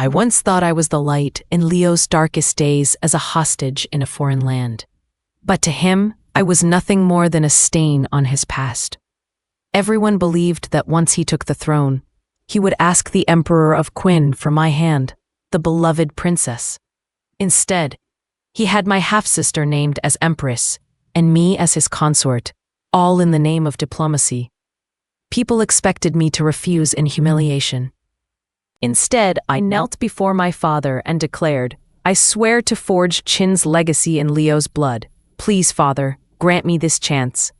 I once thought I was the light in Leo's darkest days as a hostage in a foreign land. But to him, I was nothing more than a stain on his past. Everyone believed that once he took the throne, he would ask the Emperor of Qin for my hand, the beloved princess. Instead, he had my half-sister named as Empress, and me as his consort, all in the name of diplomacy. People expected me to refuse in humiliation. Instead, I knelt before my father and declared, "I swear to forge Qin's legacy in Leo's blood. Please, father, grant me this chance."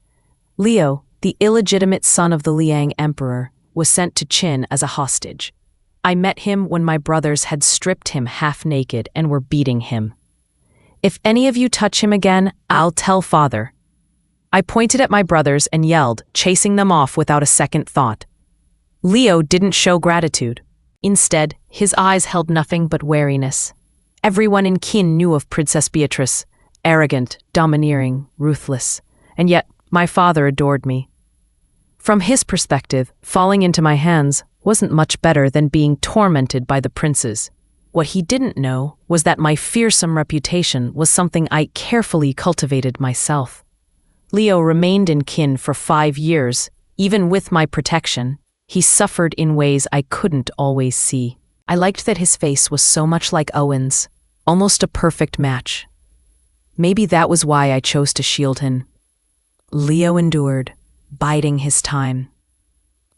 Leo, the illegitimate son of the Liang emperor, was sent to Qin as a hostage. I met him when my brothers had stripped him half naked and were beating him. "If any of you touch him again, I'll tell father." I pointed at my brothers and yelled, chasing them off without a second thought. Leo didn't show gratitude. Instead, his eyes held nothing but wariness. Everyone in Qin knew of Princess Beatrice, arrogant, domineering, ruthless, and yet my father adored me. From his perspective, falling into my hands wasn't much better than being tormented by the princes. What he didn't know was that my fearsome reputation was something I carefully cultivated myself. Leo remained in Qin for 5 years. Even with my protection, he suffered in ways I couldn't always see. I liked that his face was so much like Owen's, almost a perfect match. Maybe that was why I chose to shield him. Leo endured, biding his time.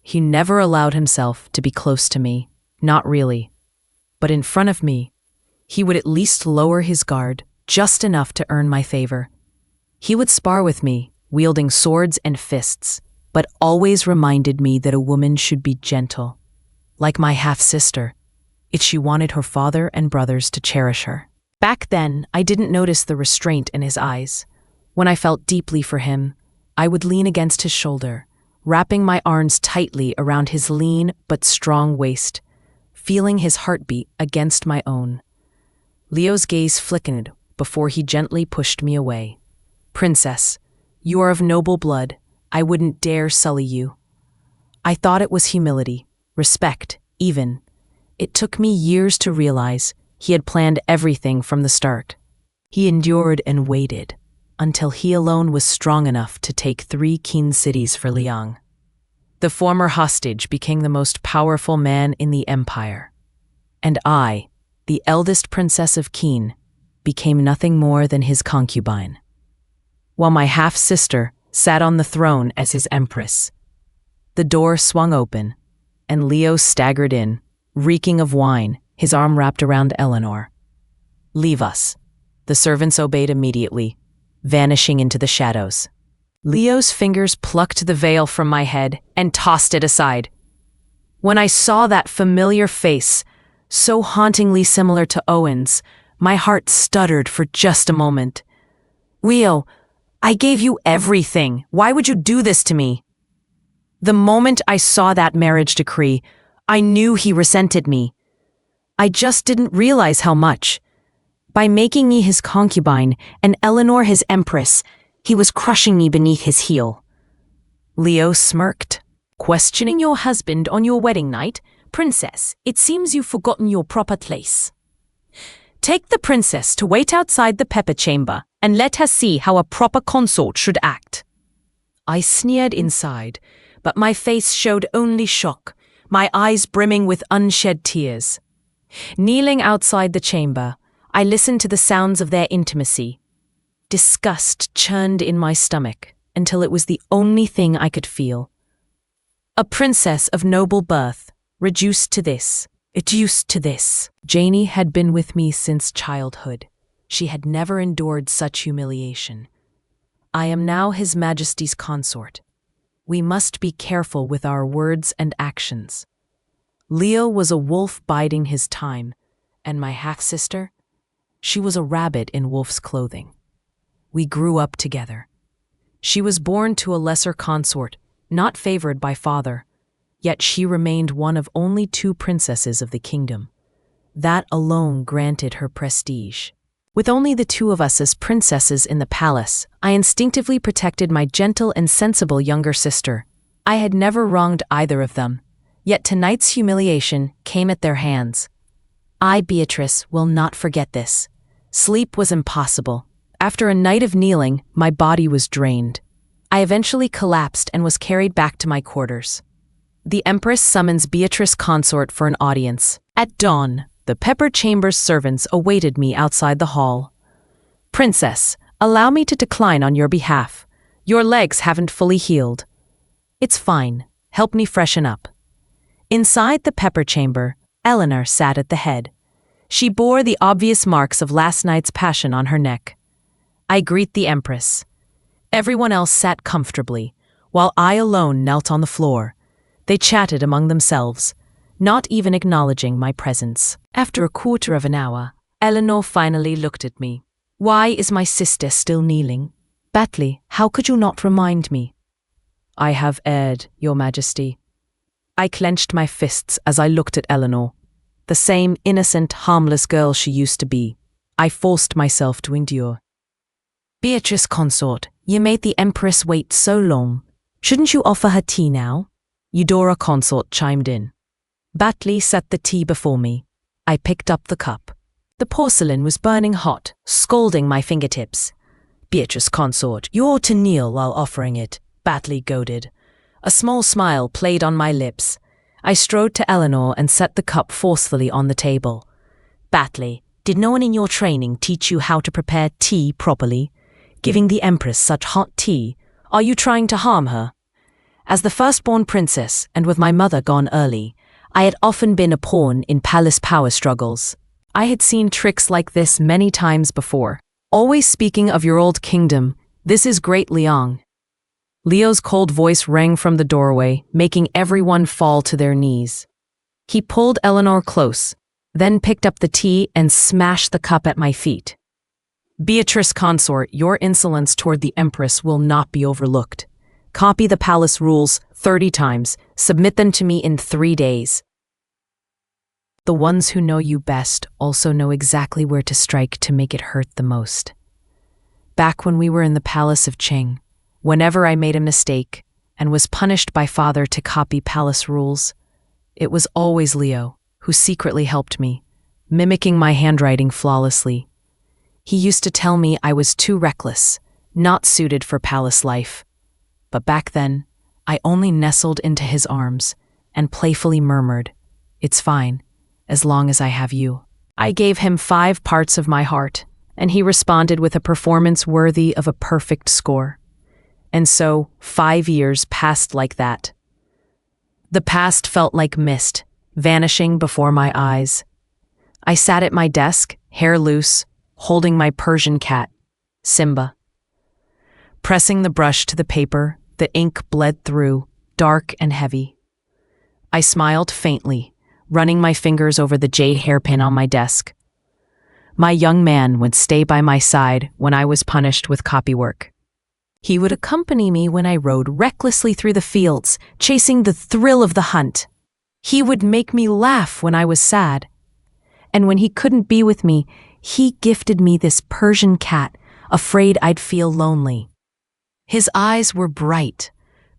He never allowed himself to be close to me, not really. But in front of me, he would at least lower his guard, just enough to earn my favor. He would spar with me, wielding swords and fists, but always reminded me that a woman should be gentle, like my half-sister, if she wanted her father and brothers to cherish her. Back then, I didn't notice the restraint in his eyes. When I felt deeply for him, I would lean against his shoulder, wrapping my arms tightly around his lean but strong waist, feeling his heartbeat against my own. Leo's gaze flickered before he gently pushed me away. "Princess, you are of noble blood. I wouldn't dare sully you." I thought it was humility, respect, even. It took me years to realize he had planned everything from the start. He endured and waited until he alone was strong enough to take 3 Qin cities for Liang. The former hostage became the most powerful man in the empire. And I, the eldest princess of Qin, became nothing more than his concubine, while my half-sister sat on the throne as his empress. The door swung open, and Leo staggered in, reeking of wine, his arm wrapped around Eleanor. "Leave us." The servants obeyed immediately, vanishing into the shadows. Leo's fingers plucked the veil from my head and tossed it aside. When I saw that familiar face, so hauntingly similar to Owen's, my heart stuttered for just a moment. "Leo, I gave you everything. Why would you do this to me?" The moment I saw that marriage decree, I knew he resented me. I just didn't realize how much. By making me his concubine and Eleanor his empress, he was crushing me beneath his heel. Leo smirked. "Questioning your husband on your wedding night? Princess, it seems you've forgotten your proper place. Take the princess to wait outside the pepper chamber and let her see how a proper consort should act." I sneered inside, but my face showed only shock, my eyes brimming with unshed tears. Kneeling outside the chamber, I listened to the sounds of their intimacy. Disgust churned in my stomach until it was the only thing I could feel. A princess of noble birth, reduced to this. Janie had been with me since childhood. She had never endured such humiliation. I am now His Majesty's consort. We must be careful with our words and actions. Leo was a wolf biding his time, and my half-sister, she was a rabbit in wolf's clothing. We grew up together. She was born to a lesser consort, not favored by father, yet she remained one of only 2 princesses of the kingdom. That alone granted her prestige. With only the 2 of us as princesses in the palace, I instinctively protected my gentle and sensible younger sister. I had never wronged either of them, yet tonight's humiliation came at their hands. I, Beatrice, will not forget this. Sleep was impossible. After a night of kneeling, my body was drained. I eventually collapsed and was carried back to my quarters. The Empress summons Beatrice consort for an audience. At dawn, the Pepper Chamber's servants awaited me outside the hall. Princess, allow me to decline on your behalf. Your legs haven't fully healed. It's fine. Help me freshen up. Inside the Pepper Chamber, Eleanor sat at the head. She bore the obvious marks of last night's passion on her neck. I greet the Empress. Everyone else sat comfortably, while I alone knelt on the floor. They chatted among themselves, not even acknowledging my presence. After a quarter of an hour, Eleanor finally looked at me. Why is my sister still kneeling? Batley, how could you not remind me? I have erred, Your Majesty. I clenched my fists as I looked at Eleanor, the same innocent, harmless girl she used to be. I forced myself to endure. Beatrice consort, you made the Empress wait so long. Shouldn't you offer her tea now? Eudora consort chimed in. Batley set the tea before me. I picked up the cup. The porcelain was burning hot, scalding my fingertips. Beatrice consort, you ought to kneel while offering it, Batley goaded. A small smile played on my lips. I strode to Eleanor and set the cup forcefully on the table. Batley, did no one in your training teach you how to prepare tea properly? Giving the Empress such hot tea, are you trying to harm her? As the firstborn princess, and with my mother gone early, I had often been a pawn in palace power struggles. I had seen tricks like this many times before. Always speaking of your old kingdom, this is Great Liang. Leo's cold voice rang from the doorway, making everyone fall to their knees. He pulled Eleanor close, then picked up the tea and smashed the cup at my feet. Beatrice consort, your insolence toward the Empress will not be overlooked. Copy the palace rules 30 times, submit them to me in 3 days. The ones who know you best also know exactly where to strike to make it hurt the most. Back when we were in the palace of Qing, whenever I made a mistake and was punished by father to copy palace rules, it was always Leo who secretly helped me, mimicking my handwriting flawlessly. He used to tell me I was too reckless, not suited for palace life. But back then, I only nestled into his arms and playfully murmured, "It's fine, as long as I have you." I gave him 5 parts of my heart, and he responded with a performance worthy of a perfect score. And so, 5 years passed like that. The past felt like mist, vanishing before my eyes. I sat at my desk, hair loose, holding my Persian cat, Simba. Pressing the brush to the paper, the ink bled through, dark and heavy. I smiled faintly, running my fingers over the jade hairpin on my desk. My young man would stay by my side when I was punished with copywork. He would accompany me when I rode recklessly through the fields, chasing the thrill of the hunt. He would make me laugh when I was sad. And when he couldn't be with me, he gifted me this Persian cat, afraid I'd feel lonely. His eyes were bright,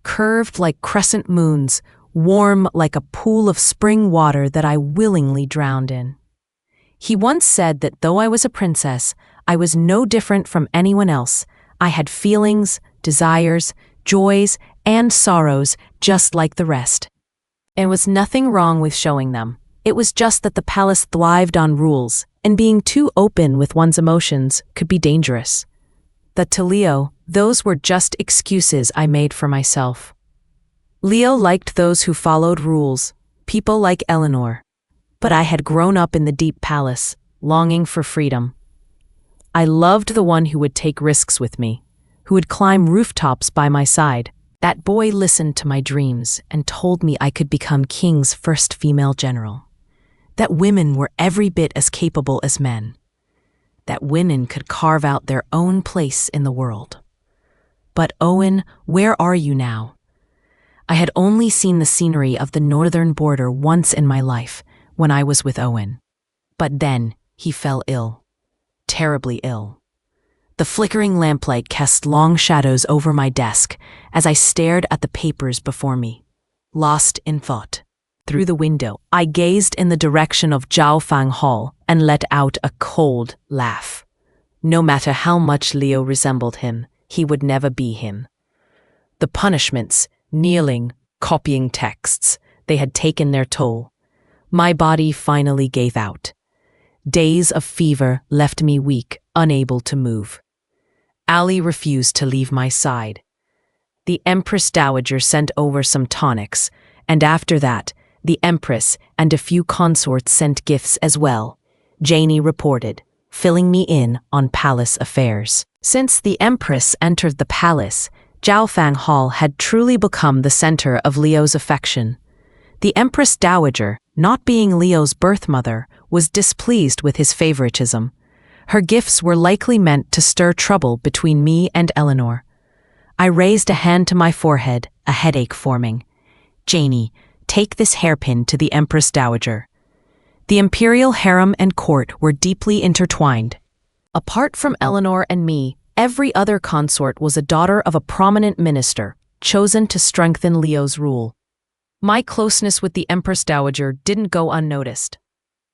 curved like crescent moons, warm like a pool of spring water that I willingly drowned in. He once said that though I was a princess, I was no different from anyone else. I had feelings, desires, joys, and sorrows just like the rest. There was nothing wrong with showing them. It was just that the palace thrived on rules, and being too open with one's emotions could be dangerous. That to Leo, those were just excuses I made for myself. Leo liked those who followed rules, people like Eleanor. But I had grown up in the deep palace, longing for freedom. I loved the one who would take risks with me, who would climb rooftops by my side. That boy listened to my dreams and told me I could become King's first female general. That women were every bit as capable as men. That women could carve out their own place in the world. But Owen, where are you now? I had only seen the scenery of the northern border once in my life, when I was with Owen. But then he fell ill. Terribly ill. The flickering lamplight cast long shadows over my desk as I stared at the papers before me, lost in thought. Through the window, I gazed in the direction of Jiaofang Hall and let out a cold laugh. No matter how much Leo resembled him, he would never be him. The punishments, kneeling, copying texts, they had taken their toll. My body finally gave out. Days of fever left me weak, unable to move. Ali refused to leave my side. The Empress Dowager sent over some tonics, and after that, the Empress and a few consorts sent gifts as well, Janie reported, filling me in on palace affairs. Since the Empress entered the palace, Jiaofang Hall had truly become the center of Leo's affection. The Empress Dowager, not being Leo's birth mother, was displeased with his favoritism. Her gifts were likely meant to stir trouble between me and Eleanor. I raised a hand to my forehead, a headache forming. Janie, take this hairpin to the Empress Dowager. The imperial harem and court were deeply intertwined. Apart from Eleanor and me, every other consort was a daughter of a prominent minister, chosen to strengthen Leo's rule. My closeness with the Empress Dowager didn't go unnoticed.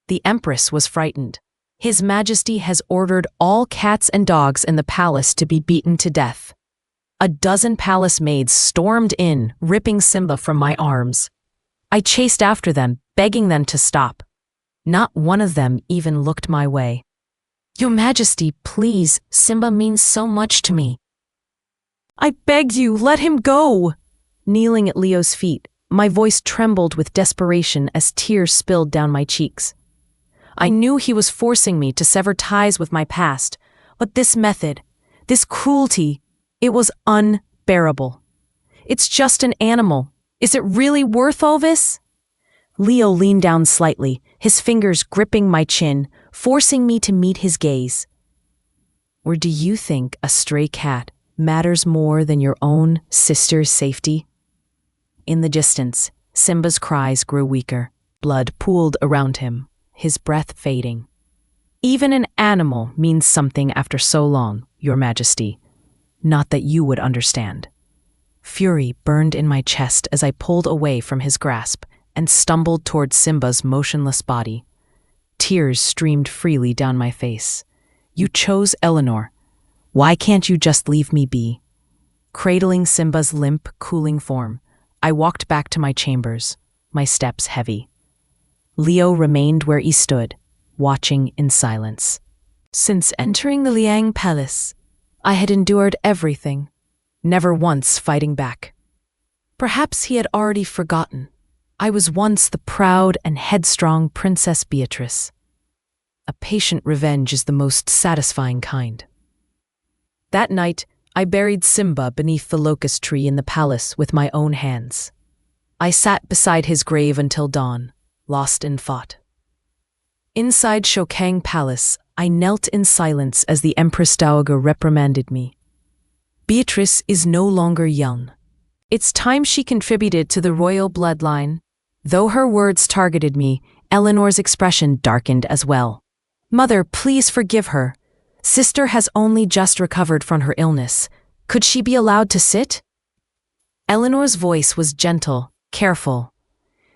The Empress was frightened. His Majesty has ordered all cats and dogs in the palace to be beaten to death. A dozen palace maids stormed in, ripping Simba from my arms. I chased after them, begging them to stop. Not one of them even looked my way. Your Majesty, please, Simba means so much to me. I beg you, let him go! Kneeling at Leo's feet, my voice trembled with desperation as tears spilled down my cheeks. I knew he was forcing me to sever ties with my past, but this method, this cruelty, it was unbearable. It's just an animal. Is it really worth all this? Leo leaned down slightly, his fingers gripping my chin, forcing me to meet his gaze. Or do you think a stray cat matters more than your own sister's safety? In the distance, Simba's cries grew weaker. Blood pooled around him, his breath fading. Even an animal means something after so long, Your Majesty. Not that you would understand. Fury burned in my chest as I pulled away from his grasp and stumbled toward Simba's motionless body. Tears streamed freely down my face. You chose Eleanor. Why can't you just leave me be? Cradling Simba's limp, cooling form, I walked back to my chambers, my steps heavy. Leo remained where he stood, watching in silence. Since entering the Liang Palace, I had endured everything, never once fighting back. Perhaps he had already forgotten. I was once the proud and headstrong Princess Beatrice. A patient revenge is the most satisfying kind. That night, I buried Simba beneath the locust tree in the palace with my own hands. I sat beside his grave until dawn, lost in thought. Inside Shokang Palace, I knelt in silence as the Empress Dowager reprimanded me. Beatrice is no longer young. It's time she contributed to the royal bloodline. Though her words targeted me, Eleanor's expression darkened as well. Mother, please forgive her. Sister has only just recovered from her illness. Could she be allowed to sit? Eleanor's voice was gentle, careful.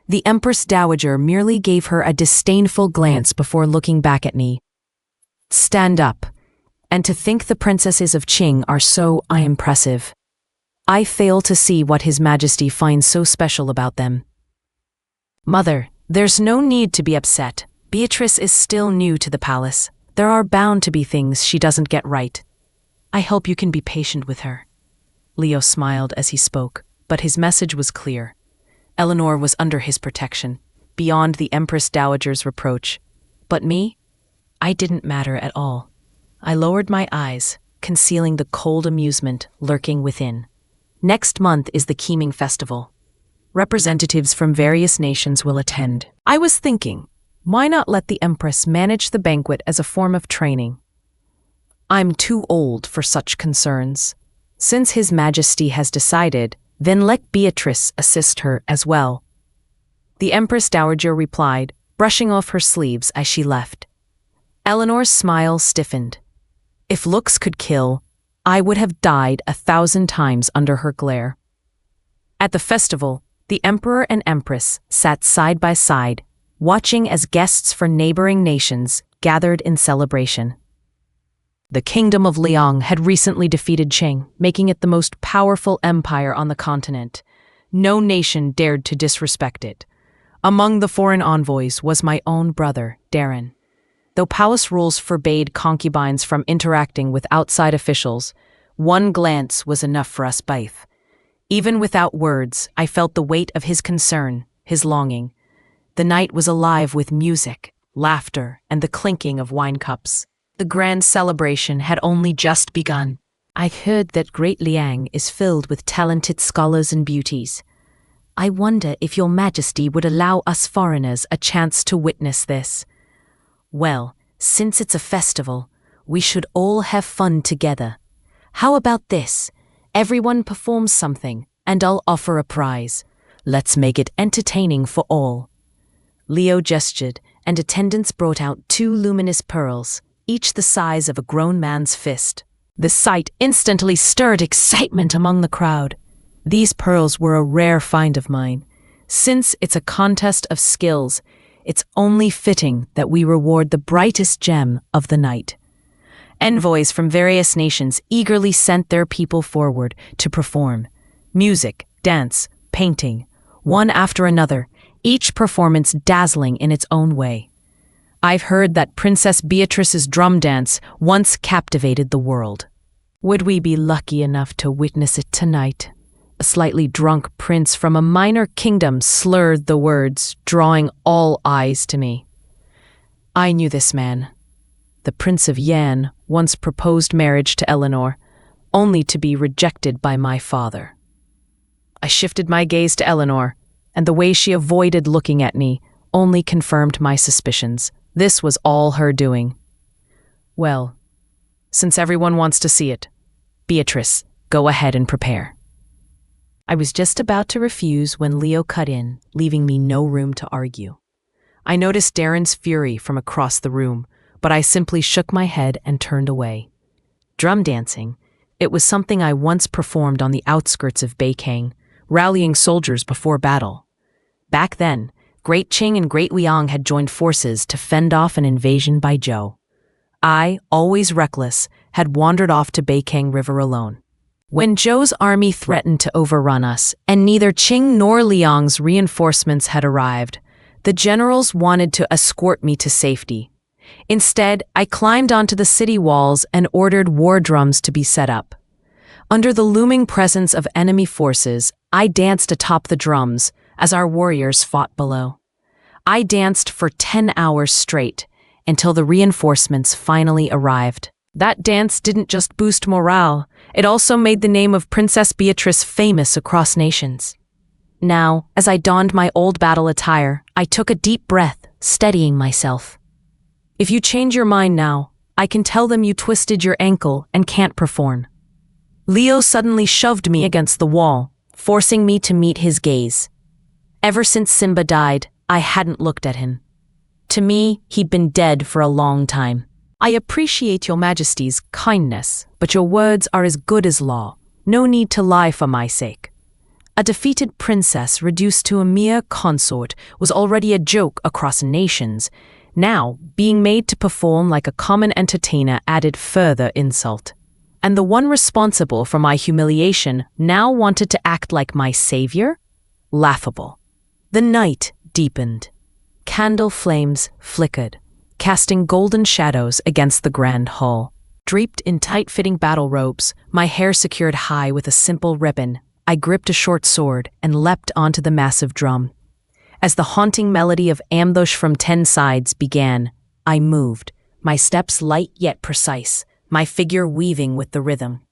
The Empress Dowager merely gave her a disdainful glance before looking back at me. Stand up. And to think the princesses of Qing are so impressive. I fail to see what His Majesty finds so special about them. Mother, there's no need to be upset. Beatrice is still new to the palace. There are bound to be things she doesn't get right. I hope you can be patient with her. Leo smiled as he spoke, but his message was clear. Eleanor was under his protection, beyond the Empress Dowager's reproach. But me? I didn't matter at all. I lowered my eyes, concealing the cold amusement lurking within. Next month is the Qiming Festival. Representatives from various nations will attend. I was thinking, why not let the Empress manage the banquet as a form of training? I'm too old for such concerns. Since His Majesty has decided, then let Beatrice assist her as well. The Empress Dowager replied, brushing off her sleeves as she left. Eleanor's smile stiffened. If looks could kill, I would have died 1,000 times under her glare. At the festival, The Emperor and Empress sat side by side, watching as guests from neighboring nations gathered in celebration. The Kingdom of Liang had recently defeated Qing, making it the most powerful empire on the continent. No nation dared to disrespect it. Among the foreign envoys was my own brother, Darren. Though palace rules forbade concubines from interacting with outside officials, one glance was enough for us both. Even without words, I felt the weight of his concern, his longing. The night was alive with music, laughter, and the clinking of wine cups. The grand celebration had only just begun. I heard that Great Liang is filled with talented scholars and beauties. I wonder if your majesty would allow us foreigners a chance to witness this. Well, since it's a festival, we should all have fun together. How about this? Everyone performs something, and I'll offer a prize. Let's make it entertaining for all. Leo gestured, and attendants brought out 2 luminous pearls, each the size of a grown man's fist. The sight instantly stirred excitement among the crowd. These pearls were a rare find of mine. Since it's a contest of skills, it's only fitting that we reward the brightest gem of the night. Envoys from various nations eagerly sent their people forward to perform. Music, dance, painting, one after another, each performance dazzling in its own way. I've heard that Princess Beatrice's drum dance once captivated the world. Would we be lucky enough to witness it tonight? A slightly drunk prince from a minor kingdom slurred the words, drawing all eyes to me. I knew this man. The Prince of Yan once proposed marriage to Eleanor, only to be rejected by my father. I shifted my gaze to Eleanor, and the way she avoided looking at me only confirmed my suspicions. This was all her doing. Well, since everyone wants to see it, Beatrice, go ahead and prepare. I was just about to refuse when Leo cut in, leaving me no room to argue. I noticed Darren's fury from across the room, but I simply shook my head and turned away. Drum dancing, it was something I once performed on the outskirts of Beikang, rallying soldiers before battle. Back then, Great Qing and Great Liang had joined forces to fend off an invasion by Zhou. I, always reckless, had wandered off to Beikang River alone. When Zhou's army threatened to overrun us, and neither Qing nor Liang's reinforcements had arrived, the generals wanted to escort me to safety. Instead, I climbed onto the city walls and ordered war drums to be set up. Under the looming presence of enemy forces, I danced atop the drums as our warriors fought below. I danced for 10 hours straight until the reinforcements finally arrived. That dance didn't just boost morale, it also made the name of Princess Beatrice famous across nations. Now, as I donned my old battle attire, I took a deep breath, steadying myself. If you change your mind now, I can tell them you twisted your ankle and can't perform. Leo suddenly shoved me against the wall, forcing me to meet his gaze. Ever since Simba died, I hadn't looked at him. To me, he'd been dead for a long time. I appreciate your majesty's kindness, but your words are as good as law. No need to lie for my sake. A defeated princess reduced to a mere consort was already a joke across nations. Now, being made to perform like a common entertainer added further insult. And the one responsible for my humiliation now wanted to act like my savior? Laughable. The night deepened. Candle flames flickered, casting golden shadows against the grand hall. Draped in tight-fitting battle robes, my hair secured high with a simple ribbon, I gripped a short sword and leapt onto the massive drum. As the haunting melody of Ambush from 10 Sides began, I moved, my steps light yet precise, my figure weaving with the rhythm.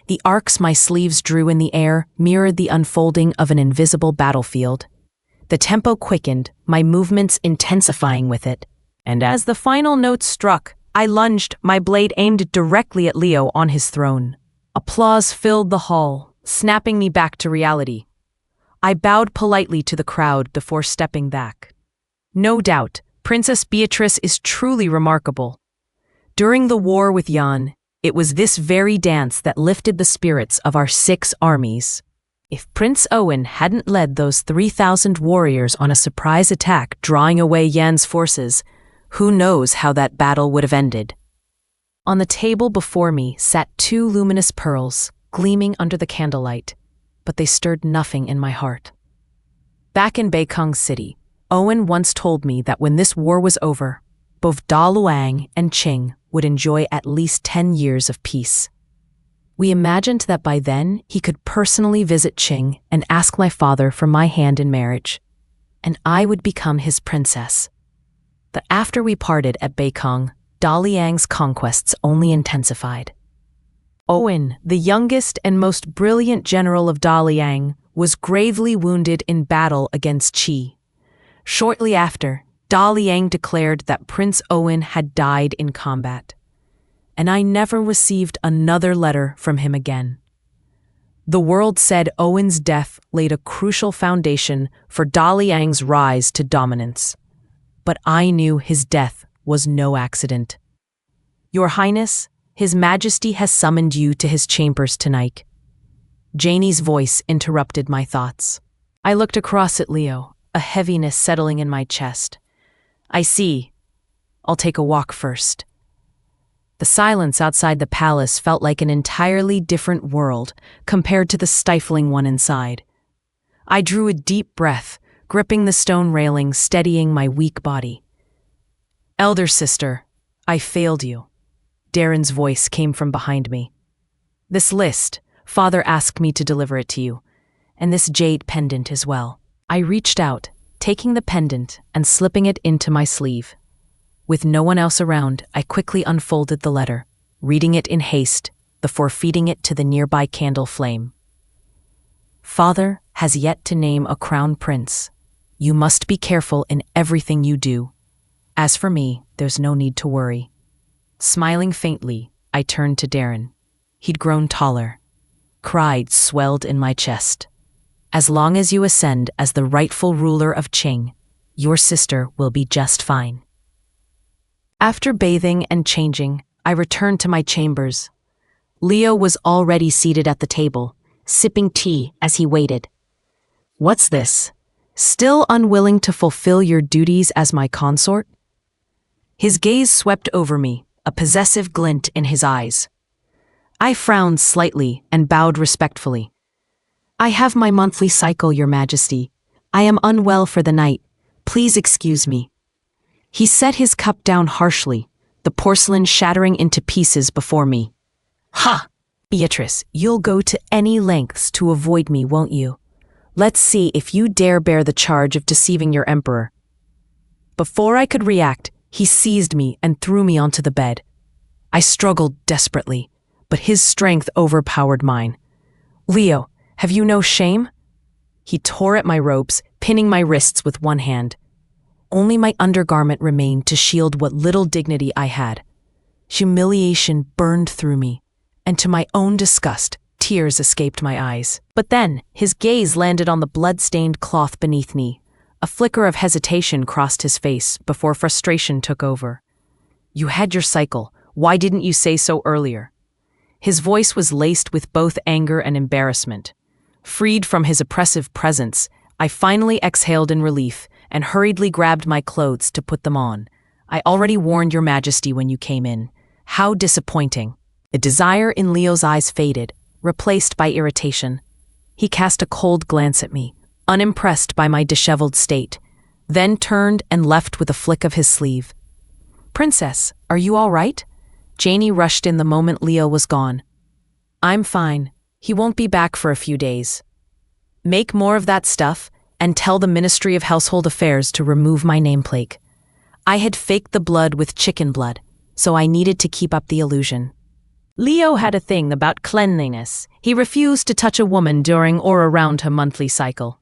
The arcs my sleeves drew in the air mirrored the unfolding of an invisible battlefield. The tempo quickened, my movements intensifying with it. And as the final note struck, I lunged, my blade aimed directly at Leo on his throne. Applause filled the hall, snapping me back to reality. I bowed politely to the crowd before stepping back. No doubt, Princess Beatrice is truly remarkable. During the war with Yan, it was this very dance that lifted the spirits of our 6 armies. If Prince Owen hadn't led those 3,000 warriors on a surprise attack drawing away Yan's forces, who knows how that battle would have ended. On the table before me sat 2 luminous pearls, gleaming under the candlelight, but they stirred nothing in my heart. Back in Beikong City, Owen once told me that when this war was over, both Da Luang and Qing would enjoy at least 10 years of peace. We imagined that by then he could personally visit Qing and ask my father for my hand in marriage, and I would become his princess. But after we parted at Beikong, Daliang's conquests only intensified. Owen, the youngest and most brilliant general of Daliang, was gravely wounded in battle against Qi. Shortly after, Daliang declared that Prince Owen had died in combat, and I never received another letter from him again. The world said Owen's death laid a crucial foundation for Daliang's rise to dominance, but I knew his death was no accident. Your Highness, His Majesty has summoned you to his chambers tonight. Janie's voice interrupted my thoughts. I looked across at Leo, a heaviness settling in my chest. I see. I'll take a walk first. The silence outside the palace felt like an entirely different world compared to the stifling one inside. I drew a deep breath, gripping the stone railing, steadying my weak body. Elder sister, I failed you. Darren's voice came from behind me. This list, Father asked me to deliver it to you, and this jade pendant as well. I reached out, taking the pendant and slipping it into my sleeve. With no one else around, I quickly unfolded the letter, reading it in haste before feeding it to the nearby candle flame. Father has yet to name a crown prince. You must be careful in everything you do. As for me, there's no need to worry. Smiling faintly, I turned to Darren. He'd grown taller. Pride swelled in my chest. As long as you ascend as the rightful ruler of Qing, your sister will be just fine. After bathing and changing, I returned to my chambers. Leo was already seated at the table, sipping tea as he waited. What's this? Still unwilling to fulfill your duties as my consort? His gaze swept over me, a possessive glint in his eyes. I frowned slightly and bowed respectfully. I have my monthly cycle, Your Majesty. I am unwell for the night. Please excuse me. He set his cup down harshly, the porcelain shattering into pieces before me. Ha! Beatrice, you'll go to any lengths to avoid me, won't you? Let's see if you dare bear the charge of deceiving your emperor. Before I could react, he seized me and threw me onto the bed. I struggled desperately, but his strength overpowered mine. Leo, have you no shame? He tore at my ropes, pinning my wrists with one hand. Only my undergarment remained to shield what little dignity I had. Humiliation burned through me, and to my own disgust, tears escaped my eyes. But then, his gaze landed on the blood-stained cloth beneath me. A flicker of hesitation crossed his face before frustration took over. You had your cycle. Why didn't you say so earlier? His voice was laced with both anger and embarrassment. Freed from his oppressive presence, I finally exhaled in relief and hurriedly grabbed my clothes to put them on. I already warned Your Majesty when you came in. How disappointing. The desire in Leo's eyes faded, replaced by irritation. He cast a cold glance at me, unimpressed by my disheveled state, then turned and left with a flick of his sleeve. Princess, are you all right? Janie rushed in the moment Leo was gone. I'm fine. He won't be back for a few days. Make more of that stuff and tell the Ministry of Household Affairs to remove my nameplate. I had faked the blood with chicken blood, so I needed to keep up the illusion. Leo had a thing about cleanliness. He refused to touch a woman during or around her monthly cycle.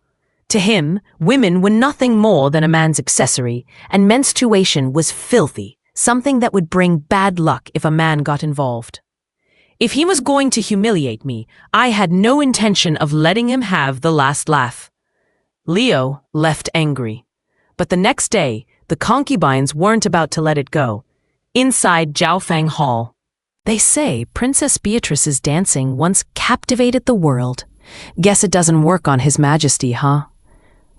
To him, women were nothing more than a man's accessory, and menstruation was filthy, something that would bring bad luck if a man got involved. If he was going to humiliate me, I had no intention of letting him have the last laugh. Leo left angry. But the next day, the concubines weren't about to let it go. Inside Jiaofang Hall, they say Princess Beatrice's dancing once captivated the world, Guess it doesn't work on His Majesty, huh?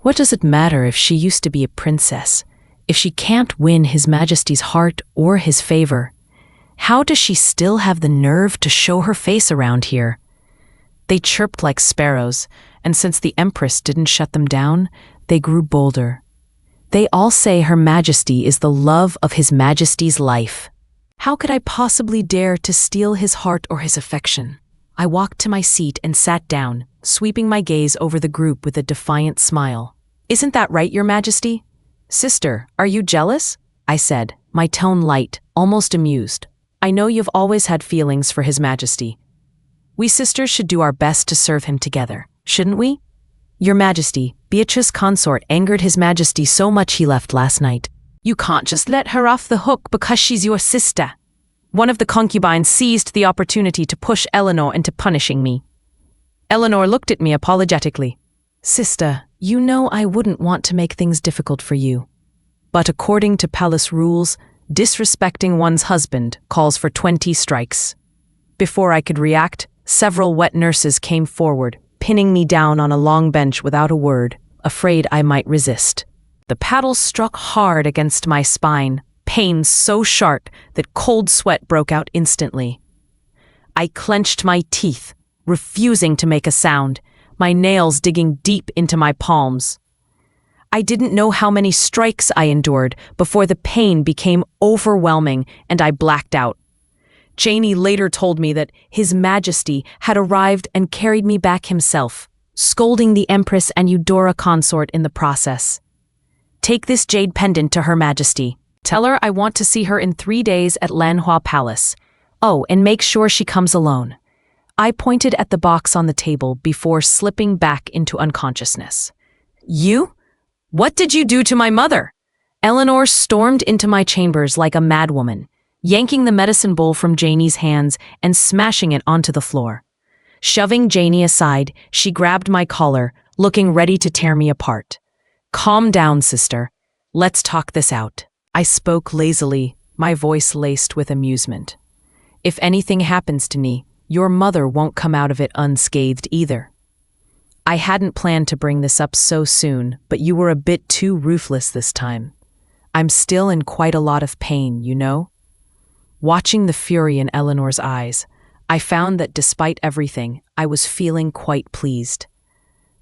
What does it matter if she used to be a princess? If she can't win His Majesty's heart or his favor, how does she still have the nerve to show her face around here? They chirped like sparrows, and since the Empress didn't shut them down, they grew bolder. They all say Her Majesty is the love of His Majesty's life. How could I possibly dare to steal his heart or his affection? I walked to my seat and sat down, sweeping my gaze over the group with a defiant smile. "Isn't that right, Your Majesty?" "Sister, are you jealous?" I said, my tone light, almost amused. "I know you've always had feelings for His Majesty. We sisters should do our best to serve him together, shouldn't we? Your Majesty, Beatrice's consort angered His Majesty so much he left last night. You can't just let her off the hook because she's your sister." One of the concubines seized the opportunity to push Eleanor into punishing me. Eleanor looked at me apologetically. "Sister, you know I wouldn't want to make things difficult for you. But according to palace rules, disrespecting one's husband calls for 20 strikes." Before I could react, several wet nurses came forward, pinning me down on a long bench without a word, afraid I might resist. The paddles struck hard against my spine, pain so sharp that cold sweat broke out instantly. I clenched my teeth, refusing to make a sound, my nails digging deep into my palms. I didn't know how many strikes I endured before the pain became overwhelming and I blacked out. Janie later told me that His Majesty had arrived and carried me back himself, scolding the Empress and Eudora consort in the process. "Take this jade pendant to Her Majesty. Tell her I want to see her in 3 days at Lanhua Palace. Oh, and make sure she comes alone." I pointed at the box on the table before slipping back into unconsciousness. "You? What did you do to my mother?" Eleanor stormed into my chambers like a madwoman, yanking the medicine bowl from Janie's hands and smashing it onto the floor. Shoving Janie aside, she grabbed my collar, looking ready to tear me apart. "Calm down, sister. Let's talk this out." I spoke lazily, my voice laced with amusement. "If anything happens to me, your mother won't come out of it unscathed either." I hadn't planned to bring this up so soon, but you were a bit too ruthless this time. I'm still in quite a lot of pain, you know? Watching the fury in Eleanor's eyes, I found that despite everything, I was feeling quite pleased.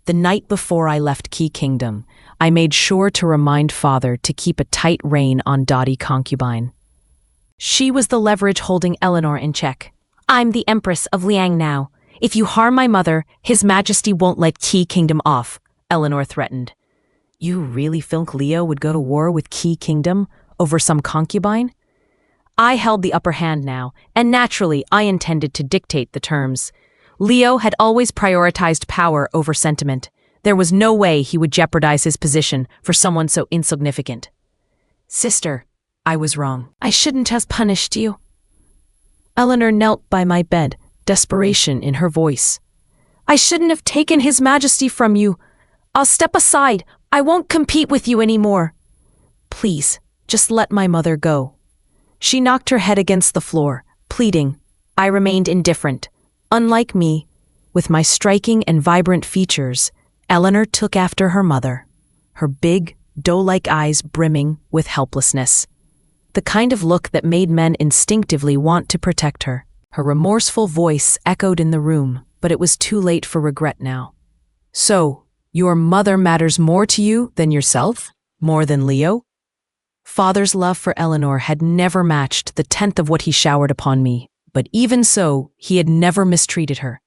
The night before I left Key Kingdom, I made sure to remind Father to keep a tight rein on Dottie Concubine. She was the leverage holding Eleanor in check. "I'm the Empress of Liang now. If you harm my mother, His Majesty won't let Key Kingdom off," Eleanor threatened. You really think Leo would go to war with Key Kingdom over some concubine? I held the upper hand now, and naturally I intended to dictate the terms. Leo had always prioritized power over sentiment. There was no way he would jeopardize his position for someone so insignificant. "Sister, I was wrong. I shouldn't have punished you." Eleanor knelt by my bed, desperation in her voice. "I shouldn't have taken His Majesty from you. I'll step aside. I won't compete with you anymore. Please, just let my mother go." She knocked her head against the floor, pleading. I remained indifferent. Unlike me, with my striking and vibrant features, Eleanor took after her mother, her big, doe-like eyes brimming with helplessness. The kind of look that made men instinctively want to protect her. Her remorseful voice echoed in the room, but it was too late for regret now. "So, your mother matters more to you than yourself? More than Leo?" Father's love for Eleanor had never matched the 10th of what he showered upon me, but even so, he had never mistreated her.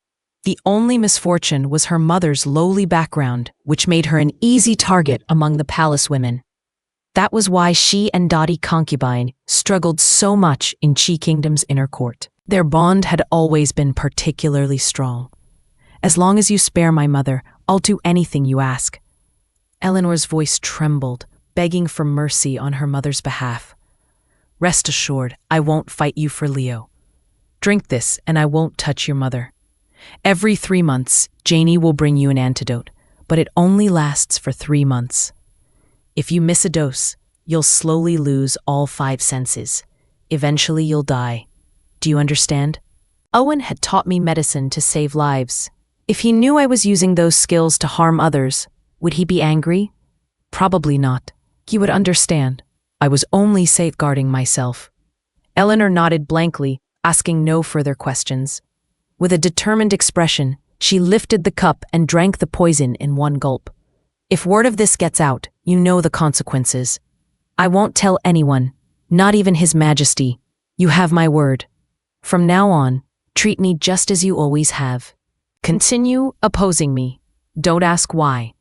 The only misfortune was her mother's lowly background, which made her an easy target among the palace women. That was why she and Dottie Concubine struggled so much in Qi Kingdom's inner court. Their bond had always been particularly strong. "As long as you spare my mother, I'll do anything you ask." Eleanor's voice trembled, begging for mercy on her mother's behalf. "Rest assured, I won't fight you for Leo. Drink this and I won't touch your mother. Every 3 months, Janie will bring you an antidote, but it only lasts for 3 months. If you miss a dose, you'll slowly lose all 5 senses. Eventually you'll die. Do you understand?" Owen had taught me medicine to save lives. If he knew I was using those skills to harm others, would he be angry? Probably not. He would understand. I was only safeguarding myself. Eleanor nodded blankly, asking no further questions. With a determined expression, she lifted the cup and drank the poison in one gulp. If word of this gets out, you know the consequences. I won't tell anyone, not even His Majesty. You have my word. From now on, treat me just as you always have. Continue opposing me. Don't ask why.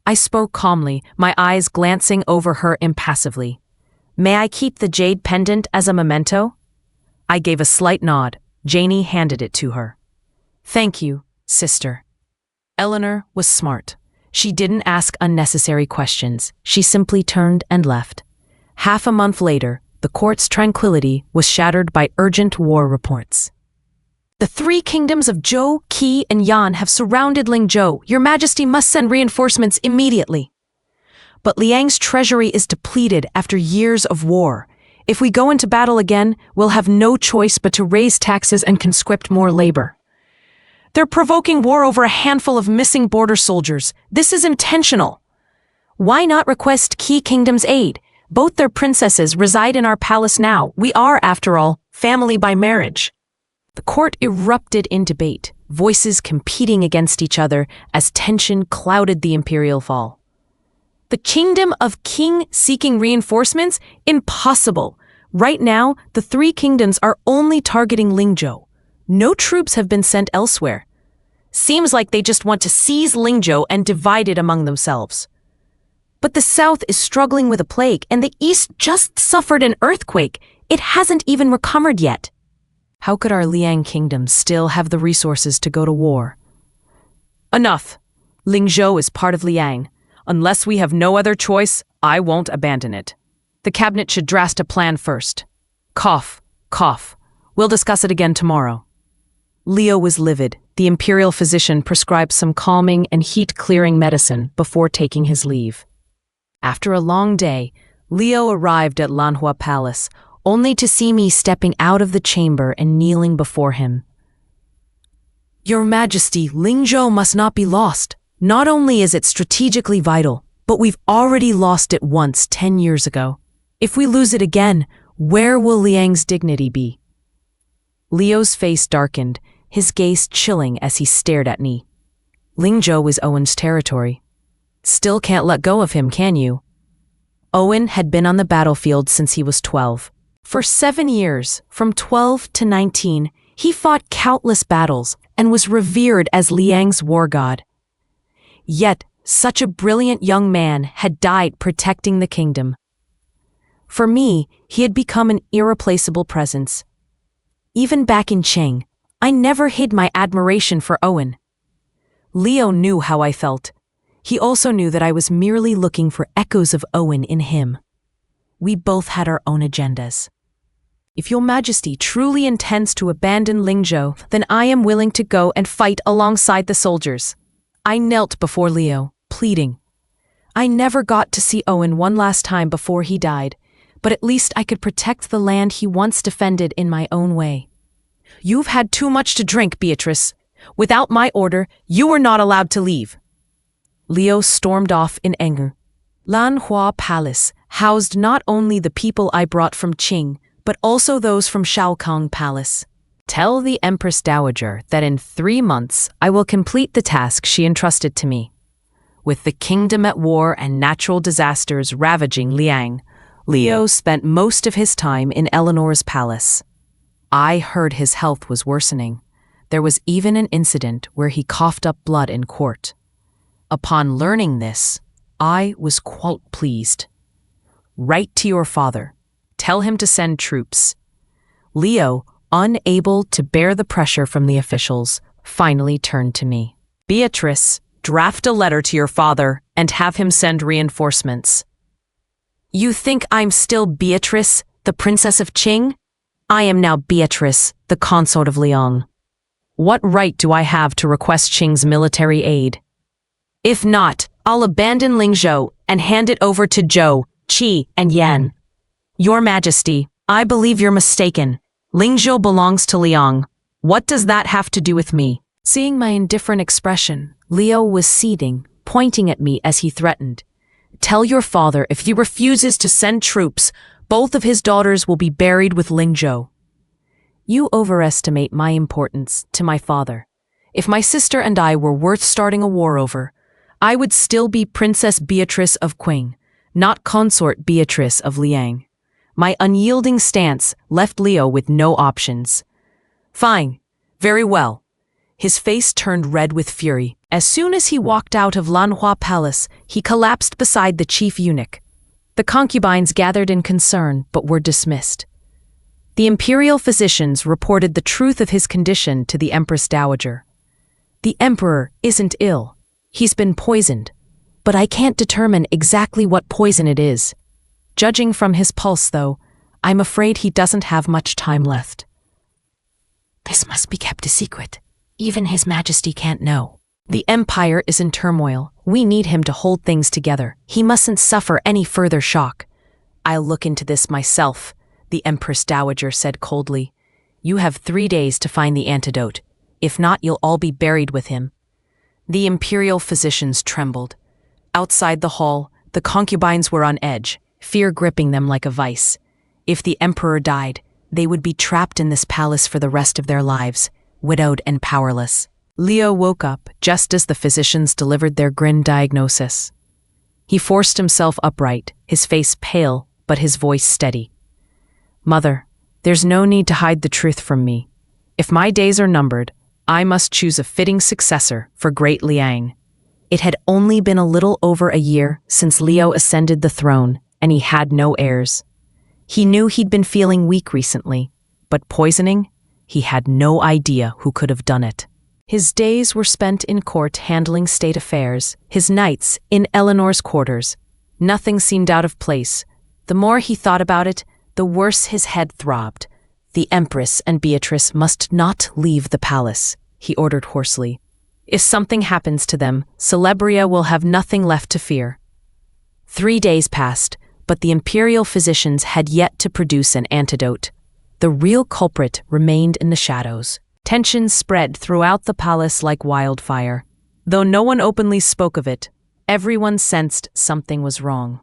I spoke calmly, my eyes glancing over her impassively. May I keep the jade pendant as a memento? I gave a slight nod. Janie handed it to her. Thank you, sister. Eleanor was smart. She didn't ask unnecessary questions. She simply turned and left. Half a month later, the court's tranquility was shattered by urgent war reports. The three kingdoms of Zhou, Qi, and Yan have surrounded Lingzhou. Your Majesty must send reinforcements immediately. But Liang's treasury is depleted after years of war. If we go into battle again, we'll have no choice but to raise taxes and conscript more labor. They're provoking war over a handful of missing border soldiers. This is intentional. Why not request Qi Kingdom's aid? Both their princesses reside in our palace now. We are, after all, family by marriage. The court erupted in debate, voices competing against each other as tension clouded the imperial fall. The kingdom of Qing seeking reinforcements? Impossible. Right now, the three kingdoms are only targeting Lingzhou. No troops have been sent elsewhere. Seems like they just want to seize Lingzhou and divide it among themselves. But the south is struggling with a plague, and the east just suffered an earthquake. It hasn't even recovered yet. How could our Liang kingdom still have the resources to go to war? Enough. Lingzhou is part of Liang. Unless we have no other choice, I won't abandon it. The cabinet should draft a plan first. Cough, cough. We'll discuss it again tomorrow. Leo was livid. The imperial physician prescribed some calming and heat-clearing medicine before taking his leave. After a long day, Leo arrived at Lanhua Palace, only to see me stepping out of the chamber and kneeling before him. Your Majesty, Lingzhou must not be lost. Not only is it strategically vital, but we've already lost it once 10 years ago. If we lose it again, where will Liang's dignity be? Leo's face darkened, his gaze chilling as he stared at me. Lingzhou is Owen's territory. Still can't let go of him, can you? Owen had been on the battlefield since he was 12. For 7 years, from 12 to 19, he fought countless battles and was revered as Liang's war god. Yet, such a brilliant young man had died protecting the kingdom. For me, he had become an irreplaceable presence. Even back in Qing, I never hid my admiration for Owen. Leo knew how I felt. He also knew that I was merely looking for echoes of Owen in him. We both had our own agendas. If Your Majesty truly intends to abandon Lingzhou, then I am willing to go and fight alongside the soldiers. I knelt before Leo, pleading. I never got to see Owen one last time before he died, but at least I could protect the land he once defended in my own way. You've had too much to drink, Beatrice. Without my order, you were not allowed to leave. Leo stormed off in anger. Lanhua Palace housed not only the people I brought from Qing, but also those from Shaokang Palace. Tell the Empress Dowager that in 3 months I will complete the task she entrusted to me. With the kingdom at war and natural disasters ravaging Liang, Leo spent most of his time in Eleanor's palace. I heard his health was worsening. There was even an incident where he coughed up blood in court. Upon learning this, I was quite pleased. Write to your father. Tell him to send troops. Leo, unable to bear the pressure from the officials, finally turned to me. Beatrice, draft a letter to your father and have him send reinforcements. You think I'm still Beatrice, the Princess of Qing? I am now Beatrice, the consort of Liang. What right do I have to request Qing's military aid? If not, I'll abandon Lingzhou and hand it over to Zhou, Qi, and Yan. Your Majesty, I believe you're mistaken. Lingzhou belongs to Liang. What does that have to do with me? Seeing my indifferent expression, Leo was seething, pointing at me as he threatened. "Tell your father if he refuses to send troops, both of his daughters will be buried with Lingzhou." "You overestimate my importance to my father. If my sister and I were worth starting a war over, I would still be Princess Beatrice of Qing, not Consort Beatrice of Liang." My unyielding stance left Leo with no options. "Fine. Very well." His face turned red with fury. As soon as he walked out of Lanhua Palace, he collapsed beside the chief eunuch. The concubines gathered in concern, but were dismissed. The imperial physicians reported the truth of his condition to the Empress Dowager. "The emperor isn't ill. He's been poisoned, but I can't determine exactly what poison it is. Judging from his pulse, though, I'm afraid he doesn't have much time left." "This must be kept a secret. Even His Majesty can't know. The Empire is in turmoil. We need him to hold things together. He mustn't suffer any further shock." "I'll look into this myself," the Empress Dowager said coldly. "You have 3 days to find the antidote. If not, you'll all be buried with him." The imperial physicians trembled. Outside the hall, the concubines were on edge, fear gripping them like a vice. If the emperor died, they would be trapped in this palace for the rest of their lives, widowed and powerless. Leo woke up just as the physicians delivered their grim diagnosis. He forced himself upright, his face pale, but his voice steady. "Mother, there's no need to hide the truth from me. If my days are numbered, I must choose a fitting successor for Great Liang." It had only been a little over a year since Leo ascended the throne, and he had no heirs. He knew he'd been feeling weak recently, but poisoning? He had no idea who could have done it. His days were spent in court handling state affairs, his nights in Eleanor's quarters. Nothing seemed out of place. The more he thought about it, the worse his head throbbed. The Empress and Beatrice must not leave the palace, he ordered hoarsely. If something happens to them, Celebria will have nothing left to fear. 3 days passed, but the imperial physicians had yet to produce an antidote. The real culprit remained in the shadows. Tensions spread throughout the palace like wildfire. Though no one openly spoke of it, everyone sensed something was wrong.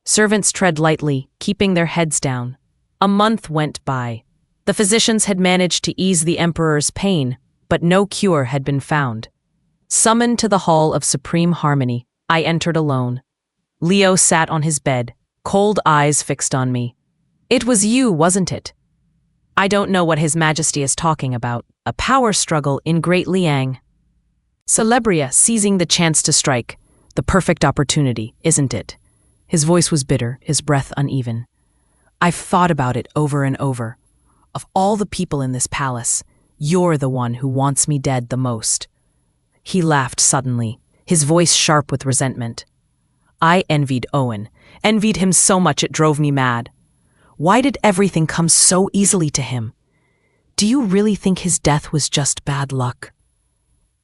Servants tread lightly, keeping their heads down. A month went by. The physicians had managed to ease the emperor's pain, but no cure had been found. Summoned to the Hall of Supreme Harmony, I entered alone. Leo sat on his bed, cold eyes fixed on me. "It was you, wasn't it?" "I don't know what His Majesty is talking about. A power struggle in Great Liang." Celebria seizing the chance to strike. The perfect opportunity, isn't it? His voice was bitter, his breath uneven. "I've thought about it over and over. Of all the people in this palace, you're the one who wants me dead the most." He laughed suddenly, his voice sharp with resentment. "I envied Owen, envied him so much it drove me mad. Why did everything come so easily to him? Do you really think his death was just bad luck?"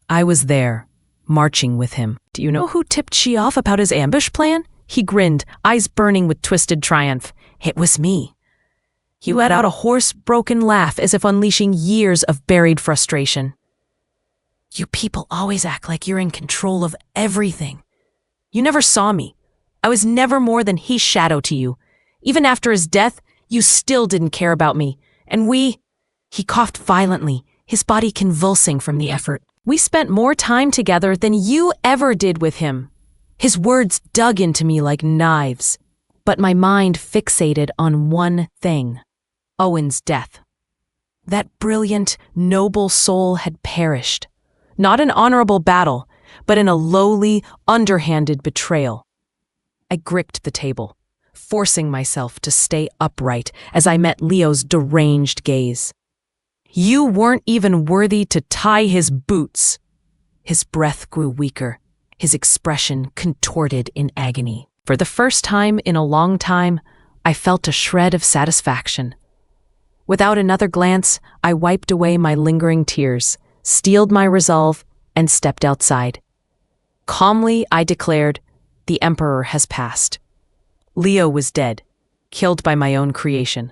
"I was there, marching with him. Do you know who tipped Xi off about his ambush plan?" He grinned, eyes burning with twisted triumph. "It was me." He let out a hoarse, broken laugh as if unleashing years of buried frustration. "You people always act like you're in control of everything. You never saw me. I was never more than his shadow to you. Even after his death, you still didn't care about me. And we—" He coughed violently, his body convulsing from the effort. "We spent more time together than you ever did with him." His words dug into me like knives, but my mind fixated on one thing: Owen's death. That brilliant, noble soul had perished. Not in honorable battle, but in a lowly, underhanded betrayal. I gripped the table, forcing myself to stay upright as I met Leo's deranged gaze. "You weren't even worthy to tie his boots." His breath grew weaker, his expression contorted in agony. For the first time in a long time, I felt a shred of satisfaction. Without another glance, I wiped away my lingering tears, steeled my resolve, and stepped outside. Calmly, I declared, "The Emperor has passed." Leo was dead, killed by my own creation.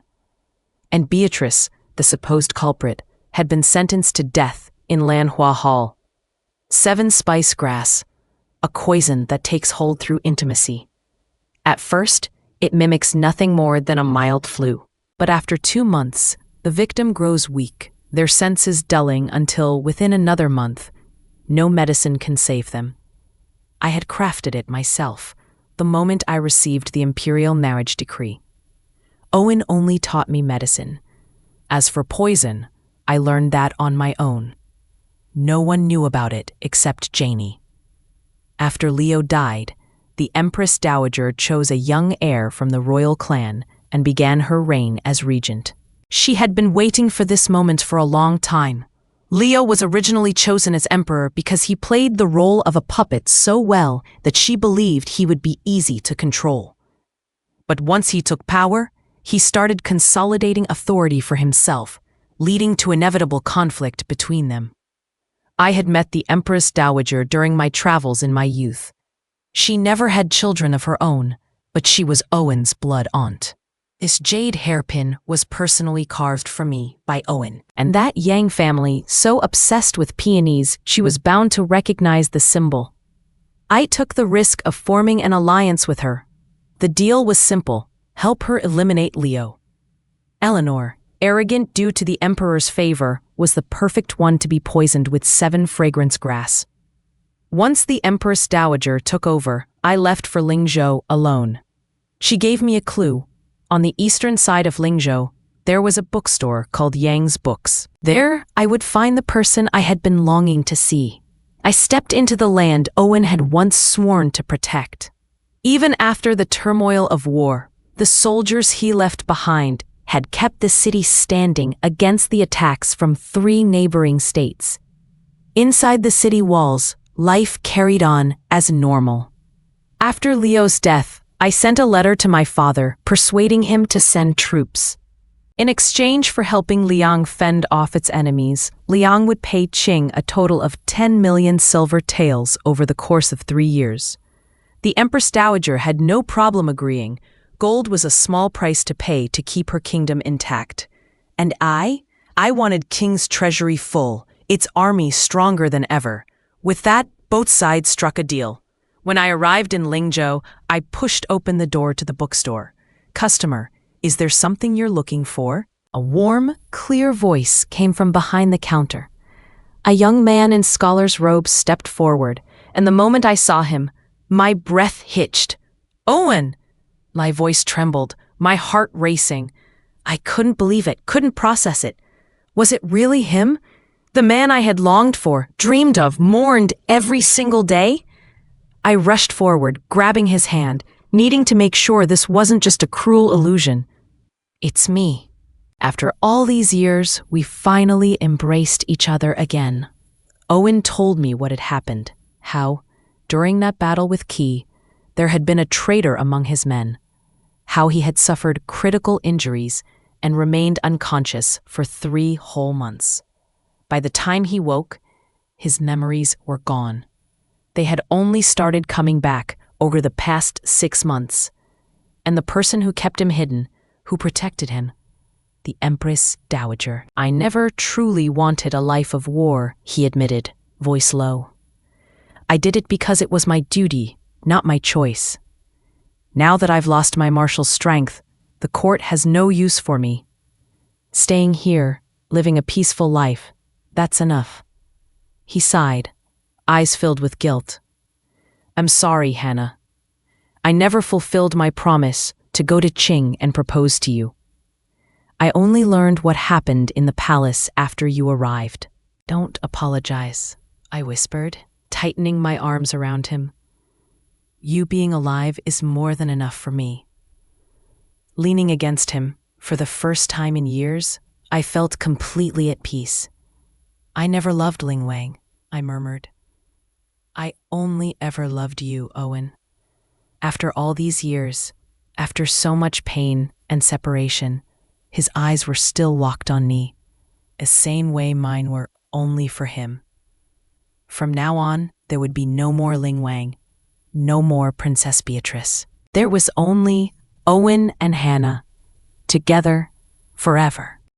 And Beatrice, the supposed culprit, had been sentenced to death in Lanhua Hall. 7 spice grass, a poison that takes hold through intimacy. At first, it mimics nothing more than a mild flu. But after 2 months, the victim grows weak, their senses dulling until, within another month, no medicine can save them. I had crafted it myself, the moment I received the imperial marriage decree. Owen only taught me medicine. As for poison, I learned that on my own. No one knew about it except Janie. After Leo died, the Empress Dowager chose a young heir from the royal clan and began her reign as regent. She had been waiting for this moment for a long time. Leo was originally chosen as emperor because he played the role of a puppet so well that she believed he would be easy to control. But once he took power, he started consolidating authority for himself, leading to inevitable conflict between them. I had met the Empress Dowager during my travels in my youth. She never had children of her own, but she was Owen's blood aunt. This jade hairpin was personally carved for me by Owen, and that Yang family, so obsessed with peonies, she was bound to recognize the symbol. I took the risk of forming an alliance with her. The deal was simple: help her eliminate Leo. Eleanor, arrogant due to the emperor's favor, was the perfect one to be poisoned with 7 fragrance grass. Once the Empress Dowager took over, I left for Lingzhou alone. She gave me a clue. On the eastern side of Lingzhou, there was a bookstore called Yang's Books. There, I would find the person I had been longing to see. I stepped into the land Owen had once sworn to protect. Even after the turmoil of war, the soldiers he left behind had kept the city standing against the attacks from 3 neighboring states. Inside the city walls, life carried on as normal. After Leo's death, I sent a letter to my father, persuading him to send troops. In exchange for helping Liang fend off its enemies, Liang would pay Qing a total of 10 million silver taels over the course of 3 years. The Empress Dowager had no problem agreeing. Gold was a small price to pay to keep her kingdom intact. And I wanted Qing's treasury full, its army stronger than ever. With that, both sides struck a deal. When I arrived in Lingzhou, I pushed open the door to the bookstore. "Customer, is there something you're looking for?" A warm, clear voice came from behind the counter. A young man in scholar's robes stepped forward, and the moment I saw him, my breath hitched. "Owen!" My voice trembled, my heart racing. I couldn't believe it, couldn't process it. Was it really him? The man I had longed for, dreamed of, mourned every single day? I rushed forward, grabbing his hand, needing to make sure this wasn't just a cruel illusion. "It's me." After all these years, we finally embraced each other again. Owen told me what had happened, how, during that battle with Qi, there had been a traitor among his men, how he had suffered critical injuries and remained unconscious for 3 whole months. By the time he woke, his memories were gone. They had only started coming back over the past 6 months. And the person who kept him hidden, who protected him, the Empress Dowager. "I never truly wanted a life of war," he admitted, voice low. "I did it because it was my duty, not my choice. Now that I've lost my martial strength, the court has no use for me. Staying here, living a peaceful life, that's enough." He sighed, eyes filled with guilt. "I'm sorry, Hannah. I never fulfilled my promise to go to Qing and propose to you. I only learned what happened in the palace after you arrived." "Don't apologize," I whispered, tightening my arms around him. "You being alive is more than enough for me." Leaning against him, for the first time in years, I felt completely at peace. "I never loved Ling Wang," I murmured. "I only ever loved you, Owen." After all these years, after so much pain and separation, his eyes were still locked on me, a sane way mine were only for him. From now on, there would be no more Ling Wang, no more Princess Beatrice. There was only Owen and Hannah, together forever.